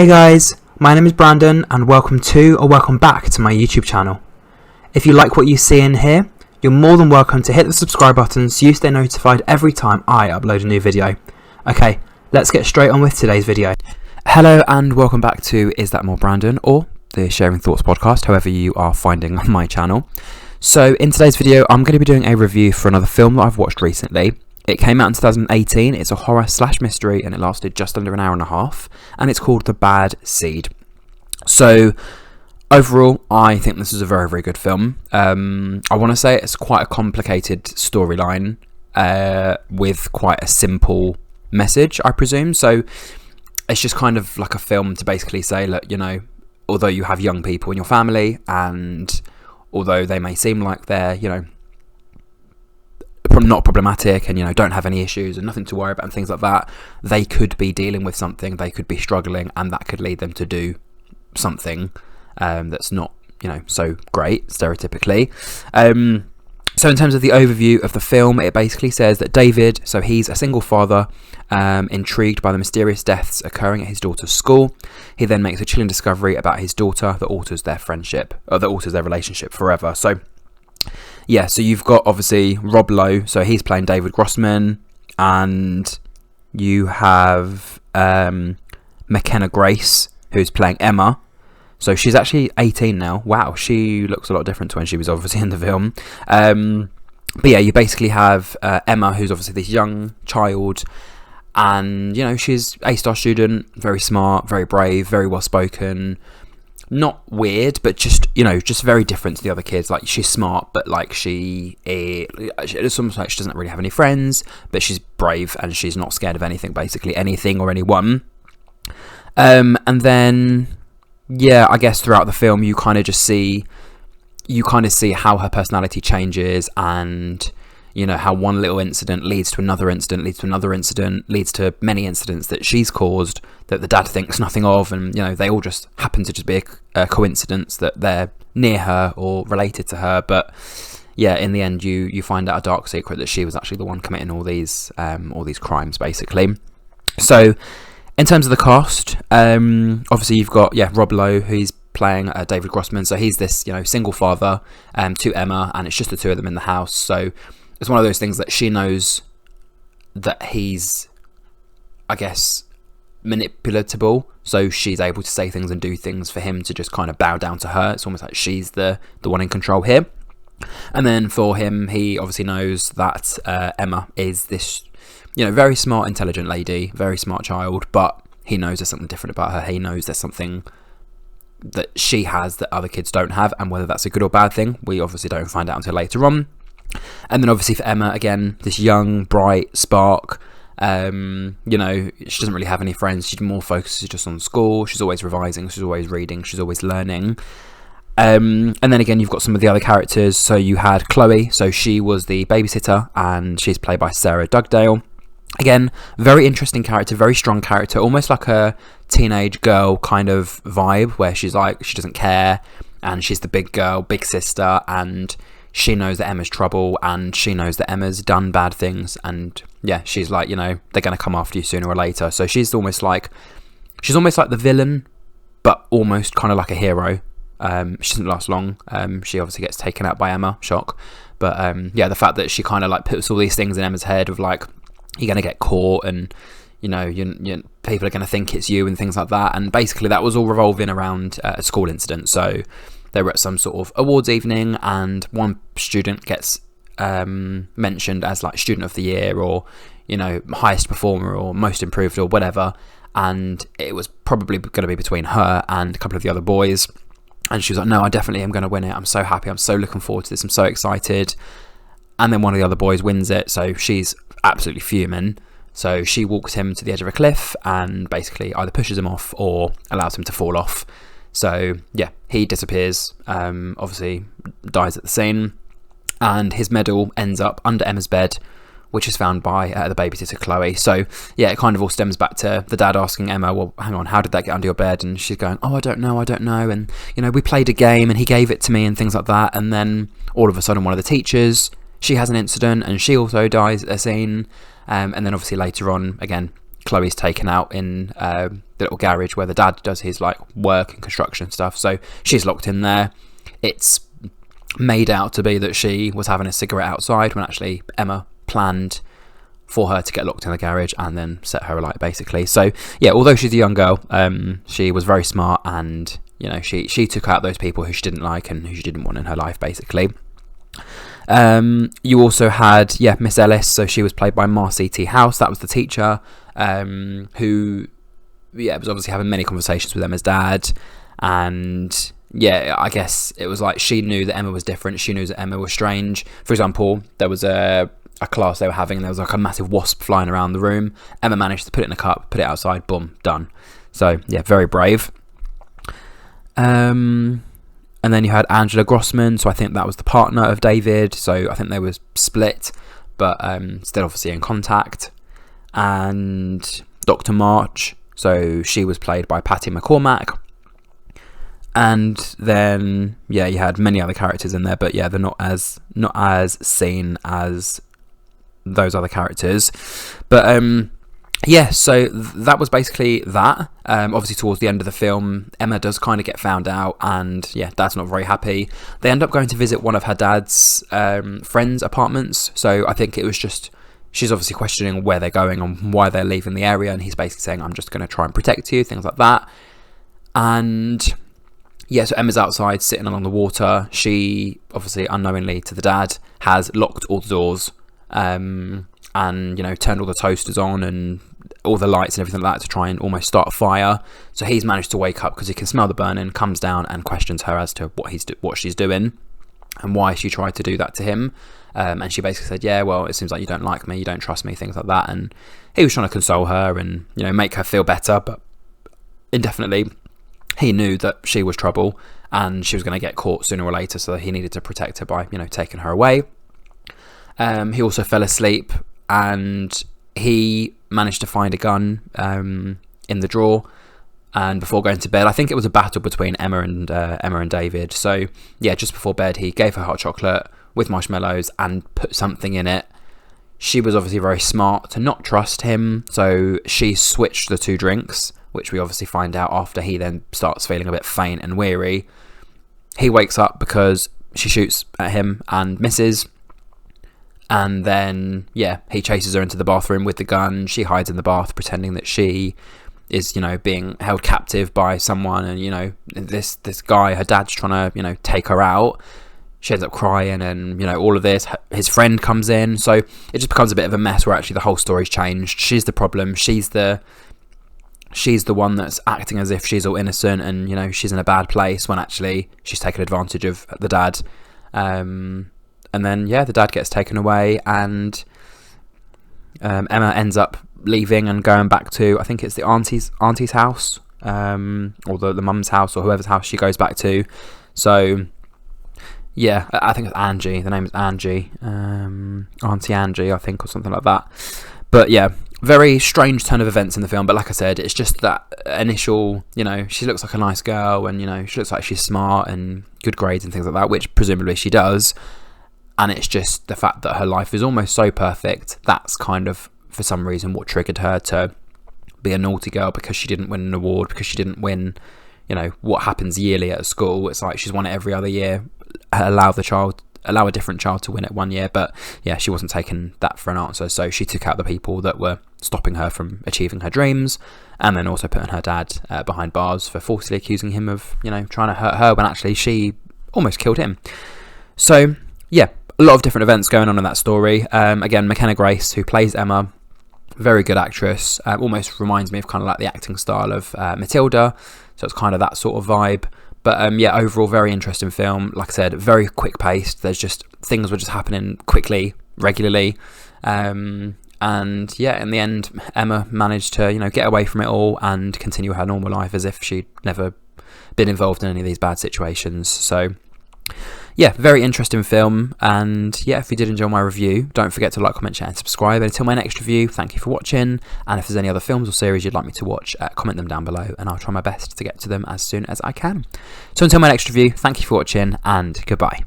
Hey guys, my name is Brandon and welcome back to my YouTube channel. If you like what you see in here, you're more than welcome to hit the subscribe button so you stay notified every time I upload a new video. Okay, let's get straight on with today's video. Hello and welcome back to Is That More Brandon, or the Sharing Thoughts podcast, however you are finding my channel. So in today's video I'm going to be doing a review for another film that I've watched recently. It came out in 2018, it's a horror/mystery and it lasted just under an hour and a half, and it's called The Bad Seed. So overall I think this is a very, very good film. I want to say it's quite a complicated storyline with quite a simple message, I presume. So it's just kind of like a film to basically say, look, you know, although you have young people in your family and although they may seem like they're, you know, not problematic and, you know, don't have any issues and nothing to worry about and things like that, they could be dealing with something, they could be struggling, and that could lead them to do something that's not, you know, so great stereotypically. So in terms of the overview of the film, it basically says that David, so he's a single father, intrigued by the mysterious deaths occurring at his daughter's school. He then makes a chilling discovery about his daughter that alters their friendship, or that alters their relationship forever. So yeah, so you've got obviously Rob Lowe, so he's playing David Grossman, and you have McKenna Grace, who's playing Emma. So she's actually 18 now. Wow, she looks a lot different to when she was obviously in the film. But yeah, you basically have Emma, who's obviously this young child, and, you know, she's A-star student, very smart, very brave, very well-spoken. Not weird, but just, you know, just very different to the other kids. Like, she's smart, but like it's almost like she doesn't really have any friends, but she's brave and she's not scared of anything, basically anything or anyone. And then, yeah, I guess throughout the film you kind of see how her personality changes, and, you know, how one little incident leads to another incident, leads to many incidents that she's caused that the dad thinks nothing of, and, you know, they all just happen to just be a coincidence that they're near her or related to her. But yeah, in the end you find out a dark secret that she was actually the one committing all these crimes, basically. So in terms of the cast, obviously you've got, yeah, Rob Lowe, who's playing David Grossman. So he's this, you know, single father to Emma, and it's just the two of them in the house. So it's one of those things that she knows that he's, I guess, manipulatable, so she's able to say things and do things for him to just kind of bow down to her. It's almost like she's the one in control here. And then for him, he obviously knows that Emma is this, you know, very smart, intelligent lady, very smart child, but he knows there's something different about her. He knows there's something that she has that other kids don't have, and whether that's a good or bad thing, we obviously don't find out until later on. And then obviously for Emma, again, this young, bright spark, you know, she doesn't really have any friends. She's more focuses just on school. She's always revising, she's always reading, she's always learning. And then again, you've got some of the other characters. So you had Chloe, so she was the babysitter, and she's played by Sarah Dugdale. Again, very interesting character, very strong character, almost like a teenage girl kind of vibe, where she's like, she doesn't care, and she's the big girl, big sister, and she knows that Emma's trouble, and she knows that Emma's done bad things, and yeah, she's like, you know, they're going to come after you sooner or later. So she's almost like the villain, but almost kind of like a hero. She doesn't last long. She obviously gets taken out by Emma, shock. But yeah, the fact that she kind of like puts all these things in Emma's head of like, you're going to get caught, and, you know, you people are going to think it's you and things like that. And basically that was all revolving around a school incident. So they were at some sort of awards evening, and one student gets mentioned as like student of the year, or, you know, highest performer, or most improved, or whatever. And it was probably going to be between her and a couple of the other boys. And she was like, no, I definitely am going to win it. I'm so happy. I'm so looking forward to this. I'm so excited. And then one of the other boys wins it. So she's absolutely fuming. So she walks him to the edge of a cliff and basically either pushes him off or allows him to fall off. So yeah, he disappears, obviously dies at the scene, and his medal ends up under Emma's bed, which is found by the babysitter Chloe. So yeah, it kind of all stems back to the dad asking Emma, well, hang on, how did that get under your bed? And she's going, oh, I don't know, and, you know, we played a game and he gave it to me and things like that. And then all of a sudden one of the teachers, she has an incident and she also dies at a scene. And then obviously later on, again, Chloe's taken out in the little garage where the dad does his like work and construction stuff. So she's locked in there. It's made out to be that she was having a cigarette outside when actually Emma planned for her to get locked in the garage and then set her alight, basically. So yeah, although she's a young girl, she was very smart, and you know, she took out those people who she didn't like and who she didn't want in her life, basically. You also had Miss Ellis, so she was played by Marcy T. House. That was the teacher, who was obviously having many conversations with Emma's dad, and I guess it was like she knew that Emma was different. She knew that Emma was strange. For example, there was a class they were having, and there was like a massive wasp flying around the room. Emma managed to put it in a cup, put it outside, boom, done. So yeah, very brave. And then you had Angela Grossman, so I think that was the partner of David. So I think they were split, but still obviously in contact. And Dr. March, so she was played by Patty McCormack. And then you had many other characters in there, but they're not as seen as those other characters. But so that was basically that. Obviously towards the end of the film, Emma does kind of get found out, and Dad's not very happy. They end up going to visit one of her dad's friends' apartments. So I think it was just, she's obviously questioning where they're going and why they're leaving the area, and he's basically saying, I'm just going to try and protect you, things like that. And so Emma's outside sitting along the water. She obviously, unknowingly to the dad, has locked all the doors, and turned all the toasters on and all the lights and everything like that to try and almost start a fire. So he's managed to wake up because he can smell the burning, comes down and questions her as to what she's doing and why she tried to do that to him. And she basically said, well, it seems like you don't like me, you don't trust me, things like that. And he was trying to console her and make her feel better, but indefinitely he knew that she was trouble and she was going to get caught sooner or later, so he needed to protect her by taking her away. He also fell asleep, and he managed to find a gun in the drawer. And before going to bed, I think it was a battle between Emma and David. So just before bed, he gave her hot chocolate with marshmallows and put something in it. She was obviously very smart to not trust him, so she switched the two drinks, which we obviously find out after he then starts feeling a bit faint and weary. He wakes up because she shoots at him and misses. And then, he chases her into the bathroom with the gun. She hides in the bath, pretending that she is, being held captive by someone. And, this guy, her dad's trying to, take her out. She ends up crying and, all of this. His friend comes in. So it just becomes a bit of a mess where actually the whole story's changed. She's the problem. She's the one that's acting as if she's all innocent and, she's in a bad place when actually she's taken advantage of the dad. And then, the dad gets taken away, and Emma ends up leaving and going back to, I think it's the auntie's house, or the mum's house, or whoever's house she goes back to. So, I think it's Angie. The name is Angie. Auntie Angie, I think, or something like that. But, very strange turn of events in the film. But like I said, it's just that initial, she looks like a nice girl, and, she looks like she's smart and good grades and things like that, which presumably she does. And it's just the fact that her life is almost so perfect. That's kind of, for some reason, what triggered her to be a naughty girl, because she didn't win an award, because she didn't win, what happens yearly at a school. It's like she's won it every other year. Allow a different child to win it one year. But she wasn't taking that for an answer. So she took out the people that were stopping her from achieving her dreams, and then also putting her dad behind bars for falsely accusing him of, trying to hurt her when actually she almost killed him. So, a lot of different events going on in that story. Again, McKenna Grace, who plays Emma, very good actress. Almost reminds me of kind of like the acting style of Matilda. So it's kind of that sort of vibe. But overall, very interesting film. Like I said, very quick paced. There's just, things were just happening quickly, regularly. In the end, Emma managed to, get away from it all and continue her normal life as if she'd never been involved in any of these bad situations. So, very interesting film. And if you did enjoy my review, don't forget to like, comment, share and subscribe. And until my next review, thank you for watching. And if there's any other films or series you'd like me to watch, comment them down below and I'll try my best to get to them as soon as I can. So until my next review, thank you for watching and goodbye.